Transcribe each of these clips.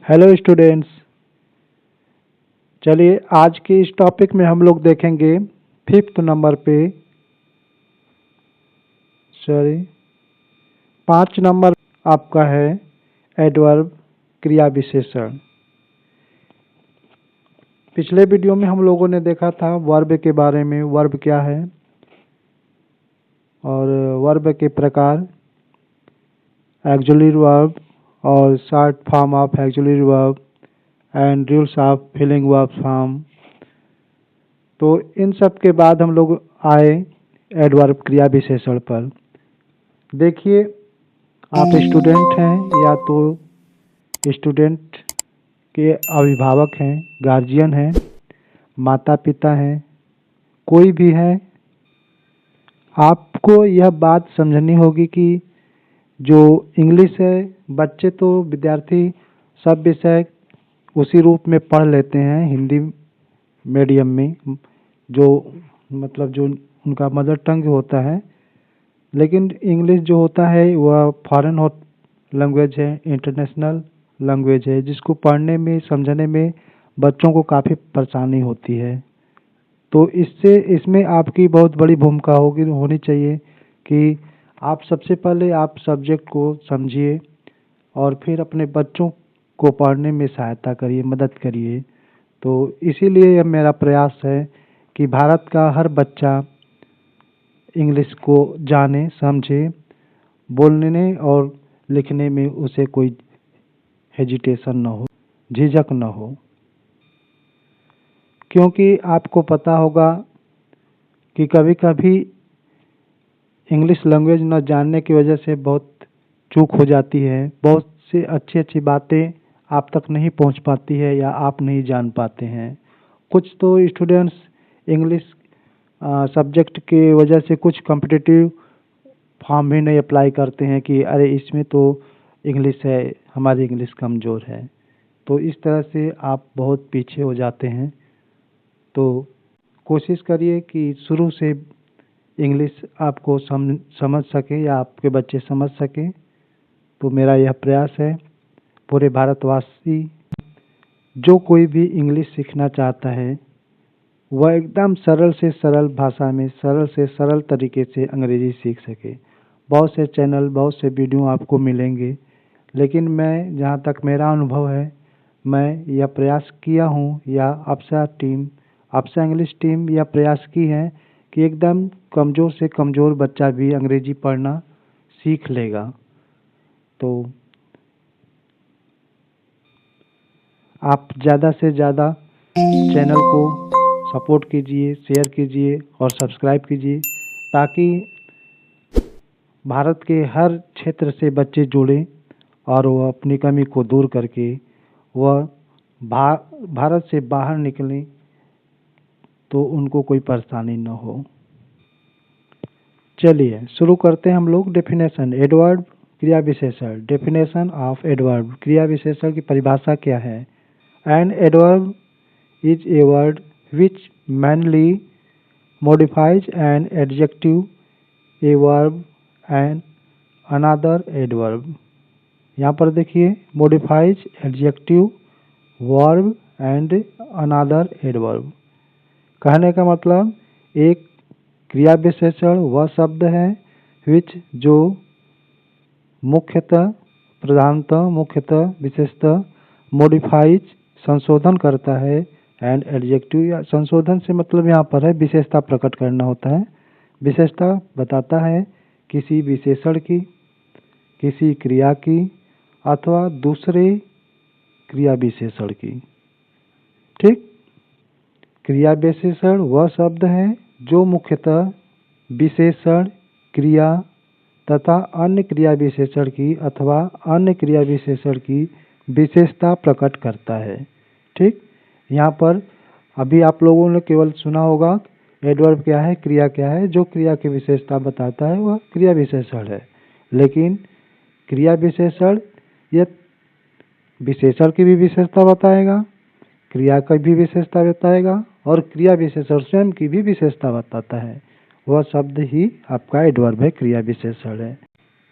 Hello students. चलिए आज के इस टॉपिक में हम लोग देखेंगे 5th नंबर पे 5 नंबर आपका है एडवर्ब क्रिया विशेषण। पिछले वीडियो में हम लोगों ने देखा था वर्ब के बारे में, वर्ब क्या है और वर्ब के प्रकार, ऑक्सिलरी वर्ब और short form of auxiliary verb and rules of filling verb form. तो इन सब के बाद हम लोग आए एडवर्ब क्रिया विशेषण पर। देखिए, आप स्टूडेंट हैं या तो स्टूडेंट के अभिभावक हैं, गार्जियन हैं, माता पिता हैं, कोई भी है, आपको यह बात समझनी होगी कि जो इंग्लिश है, बच्चे तो विद्यार्थी सब विषय उसी रूप में पढ़ लेते हैं हिंदी मीडियम में, जो मतलब जो उनका मदर टंग होता है। लेकिन इंग्लिश जो होता है वह फॉरेन लैंग्वेज है, इंटरनेशनल लैंग्वेज है, जिसको पढ़ने में समझने में बच्चों को काफ़ी परेशानी होती है। तो इसमें आपकी बहुत बड़ी भूमिका होनी चाहिए कि आप सबसे पहले आप सब्जेक्ट को समझिए और फिर अपने बच्चों को पढ़ने में सहायता करिए, मदद करिए। तो इसीलिए यह मेरा प्रयास है कि भारत का हर बच्चा इंग्लिश को जाने, समझे, बोलने और लिखने में उसे कोई हेजिटेशन न हो, झिझक न हो। क्योंकि आपको पता होगा कि कभी कभी इंग्लिश लैंग्वेज न जानने की वजह से बहुत चूक हो जाती है, बहुत से अच्छी अच्छी बातें आप तक नहीं पहुंच पाती है या आप नहीं जान पाते हैं। कुछ तो स्टूडेंट्स इंग्लिश सब्जेक्ट के वजह से कुछ कॉम्पिटिटिव फॉर्म भी नहीं अप्लाई करते हैं कि अरे इसमें तो इंग्लिश है, हमारी इंग्लिश कमज़ोर है। तो इस तरह से आप बहुत पीछे हो जाते हैं। तो कोशिश करिए कि शुरू से इंग्लिश आपको समझ सके या आपके बच्चे समझ सकें। तो मेरा यह प्रयास है। पूरे भारतवासी जो कोई भी इंग्लिश सीखना चाहता है वह एकदम सरल से सरल भाषा में, सरल से सरल तरीके से अंग्रेजी सीख सके। बहुत से चैनल, बहुत से वीडियो आपको मिलेंगे, लेकिन मैं जहाँ तक मेरा अनुभव है, मैं यह प्रयास किया हूँ या आपसा इंग्लिश टीम यह प्रयास की है कि एकदम कमज़ोर से कमज़ोर बच्चा भी अंग्रेजी पढ़ना सीख लेगा। तो आप ज़्यादा से ज़्यादा चैनल को सपोर्ट कीजिए, शेयर कीजिए और सब्सक्राइब कीजिए, ताकि भारत के हर क्षेत्र से बच्चे जुड़ें और वह अपनी कमी को दूर करके वह भारत से बाहर निकलें तो उनको कोई परेशानी न हो। चलिए शुरू करते हैं हम लोग डेफिनेशन। एडवर्ब क्रिया विशेषण। डेफिनेशन ऑफ एडवर्ब क्रिया विशेषण की परिभाषा क्या है? An adverb is a word which mainly modifies an adjective, a verb and another adverb। यहाँ पर देखिए, modifies adjective, verb and another adverb। कहने का मतलब एक क्रिया विशेषण वह शब्द है which जो मुख्यतः, प्रधानतः, मुख्यतः, विशेषतः modifies संशोधन करता है एंड एडजेक्टिव, या संशोधन से मतलब यहाँ पर है विशेषता प्रकट करना होता है। विशेषता बताता है किसी विशेषण की, किसी क्रिया की अथवा दूसरे क्रिया विशेषण की। ठीक, क्रिया विशेषण वह शब्द है जो मुख्यतः विशेषण, क्रिया तथा अन्य क्रिया विशेषण की अथवा अन्य क्रिया विशेषण की विशेषता प्रकट करता है। ठीक, यहाँ पर अभी आप लोगों ने केवल सुना होगा एडवर्ब क्या है, क्रिया क्या है। जो क्रिया की विशेषता बताता है वह क्रिया विशेषण है। लेकिन क्रिया विशेषण यह विशेषण की भी विशेषता बताएगा, क्रिया की भी विशेषता बताएगा और क्रिया विशेषण स्वयं की भी विशेषता बताता है। वह शब्द ही आपका एडवर्ब है, क्रिया विशेषण है।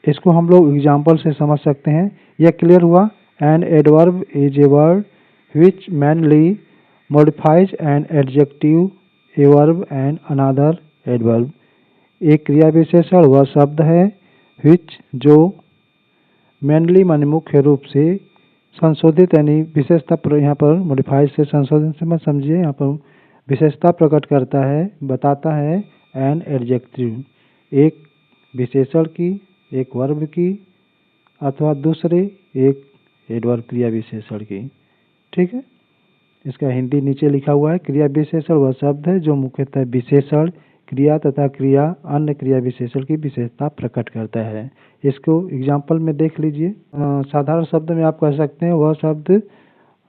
इसको हम लोग एग्जाम्पल से समझ सकते हैं। यह क्लियर हुआ An adverb is a word which mainly modifies an adjective, a verb and another adverb. एक क्रिया विशेषण वह शब्द है which जो मेनली माने मुख्य रूप से संशोधित यानी विशेषता यहाँ पर मॉडिफाइड से संशोधन से मत समझिए, यहाँ पर विशेषता प्रकट करता है, बताता है एन एडजेक्टिव, एक विशेषण की, एक वर्ब की अथवा दूसरे एक एडवर्ब क्रिया विशेषण की। ठीक है, इसका हिंदी नीचे लिखा हुआ है। क्रिया विशेषण वह शब्द है जो मुख्यतः विशेषण, क्रिया तथा क्रिया अन्य क्रिया विशेषण की विशेषता प्रकट करता है। इसको एग्जाम्पल में देख लीजिए। साधारण शब्द में आप कह सकते हैं वह शब्द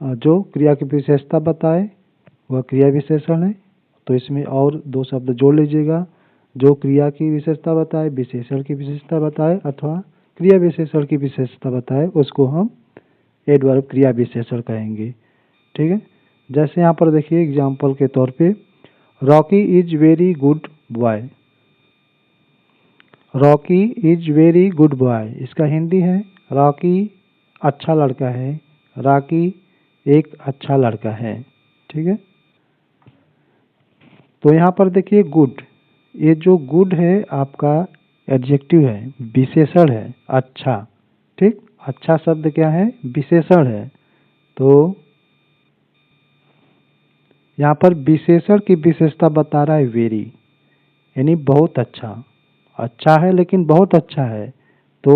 जो क्रिया की विशेषता बताए वह क्रिया विशेषण है। तो इसमें और दो शब्द जोड़ लीजिएगा, जो क्रिया की विशेषता बताए, विशेषण की विशेषता बताए अथवा क्रिया विशेषण की विशेषता बताए, उसको हम एडवर्ब क्रिया विशेषण कहेंगे। ठीक है, जैसे यहाँ पर देखिए एग्जाम्पल के तौर पे, Rocky is very good boy. Rocky is very good boy, इसका हिंदी है रॉकी अच्छा लड़का है, रॉकी एक अच्छा लड़का है। ठीक है, तो यहाँ पर देखिए गुड, ये जो गुड है आपका एडजेक्टिव है, विशेषण है अच्छा। ठीक, अच्छा शब्द क्या है, विशेषण है। तो यहाँ पर विशेषण की विशेषता बता रहा है वेरी, यानी बहुत अच्छा, अच्छा है लेकिन बहुत अच्छा है। तो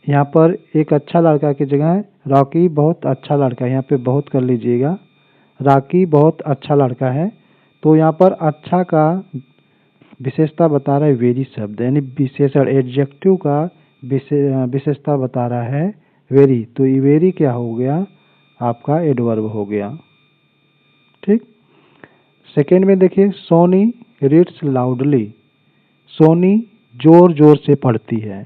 यहाँ पर एक अच्छा लड़का की जगह रॉकी बहुत अच्छा लड़का है, यहाँ पे बहुत कर लीजिएगा, रॉकी बहुत अच्छा लड़का है। तो यहाँ पर अच्छा का विशेषता बता रहा है वेरी शब्द, यानी विशेषण एडजेक्टिव का विशेषता बता रहा है वेरी। तो ये वेरी क्या हो गया, आपका एडवर्ब हो गया। ठीक, सेकेंड में देखिए, सोनी रीड्स लाउडली। सोनी जोर जोर से पढ़ती है।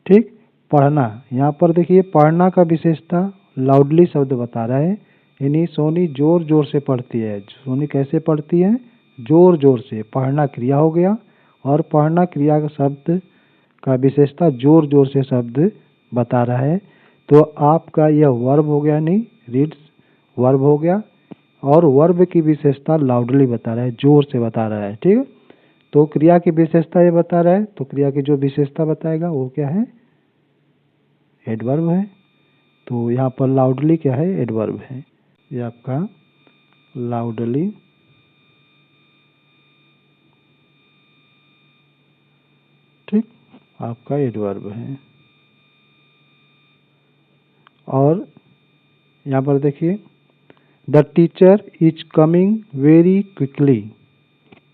ठीक, पढ़ना, यहाँ पर देखिए पढ़ना का विशेषता लाउडली शब्द बता रहा है, यानी सोनी जोर जोर से पढ़ती है। सोनी कैसे पढ़ती है, जोर जोर से। पढ़ना क्रिया हो गया और पढ़ना क्रिया का शब्द का विशेषता जोर जोर से शब्द बता रहा है। तो आपका यह वर्ब हो गया, नहीं रीड्स वर्ब हो गया, और वर्ब की विशेषता लाउडली बता रहा है, जोर से बता रहा है। ठीक है, तो क्रिया की विशेषता ये बता रहा है, तो क्रिया की जो विशेषता बताएगा वो क्या है, एडवर्ब है। तो यहाँ पर लाउडली क्या है, एडवर्ब है। ये आपका लाउडली ठीक आपका एडवर्ब है। और यहाँ पर देखिए, the teacher is coming very quickly.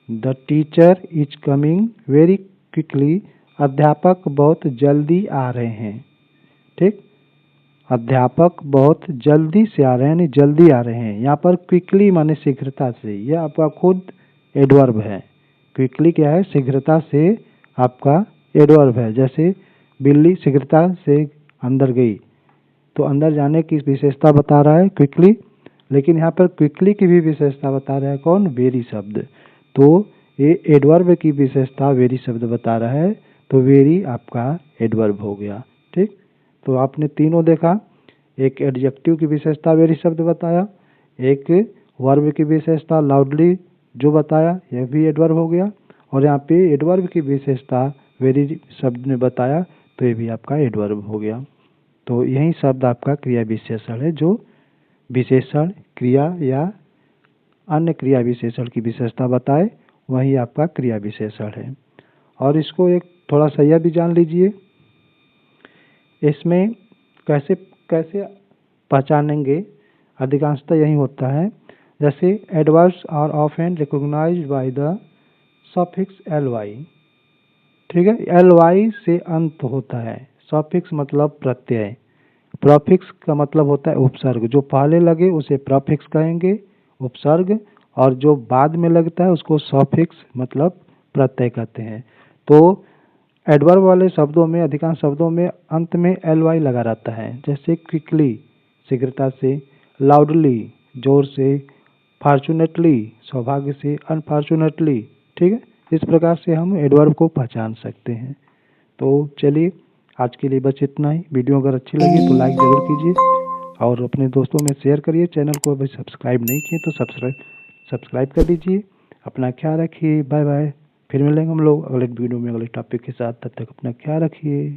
The teacher is coming very quickly, अध्यापक बहुत जल्दी आ रहे हैं। ठीक, अध्यापक बहुत जल्दी से आ रहे हैं, यानी जल्दी आ रहे हैं। यहाँ पर क्विकली माने शीघ्रता से, यह आपका खुद एडवर्ब है। क्विकली क्या है, शीघ्रता से आपका एडवर्ब है। जैसे बिल्ली शीघ्रता से अंदर गई, तो अंदर जाने की विशेषता बता रहा है क्विकली, लेकिन यहाँ पर क्विकली की भी विशेषता बता रहा है कौन, वेरी शब्द। तो ये एडवर्ब की विशेषता वेरी शब्द बता रहा है, तो वेरी आपका एडवर्ब हो गया। ठीक, तो आपने तीनों देखा, एक एडजेक्टिव की विशेषता वेरी शब्द बताया, एक वर्ब की विशेषता लाउडली जो बताया यह भी एडवर्ब हो गया, और यहाँ पे एडवर्ब की विशेषता वेरी शब्द ने बताया, तो ये भी आपका एडवर्ब हो गया। तो यही शब्द आपका क्रिया विशेषण है, जो विशेषण, क्रिया या अन्य क्रिया विशेषण की विशेषता बताए, वही आपका क्रिया विशेषण है। और इसको एक थोड़ा सा यह भी जान लीजिए, इसमें कैसे कैसे पहचानेंगे, अधिकांशतः यही होता है। जैसे adverbs are often recognized by the suffix ly। ठीक है, ly से अंत होता है, सफिक्स मतलब प्रत्यय, प्रोफिक्स का मतलब होता है उपसर्ग, जो पहले लगे उसे प्रोफिक्स कहेंगे उपसर्ग, और जो बाद में लगता है उसको सफिक्स मतलब प्रत्यय कहते हैं। तो एडवर्ब वाले शब्दों में, अधिकांश शब्दों में अंत में ly लगा रहता है, जैसे क्विकली शीघ्रता से, लाउडली जोर से, फॉर्चुनेटली सौभाग्य से, अनफॉर्चुनेटली। ठीक है, इस प्रकार से हम एडवर्ब को पहचान सकते हैं। तो चलिए आज के लिए बस इतना ही। वीडियो अगर अच्छी लगी तो लाइक ज़रूर कीजिए और अपने दोस्तों में शेयर करिए। चैनल को अभी सब्सक्राइब नहीं किए तो सब्सक्राइब कर दीजिए। अपना ख्याल रखिए। Bye bye. फिर मिलेंगे हम लोग अगले वीडियो में अगले टॉपिक के साथ। तब तक अपना ख्याल रखिए।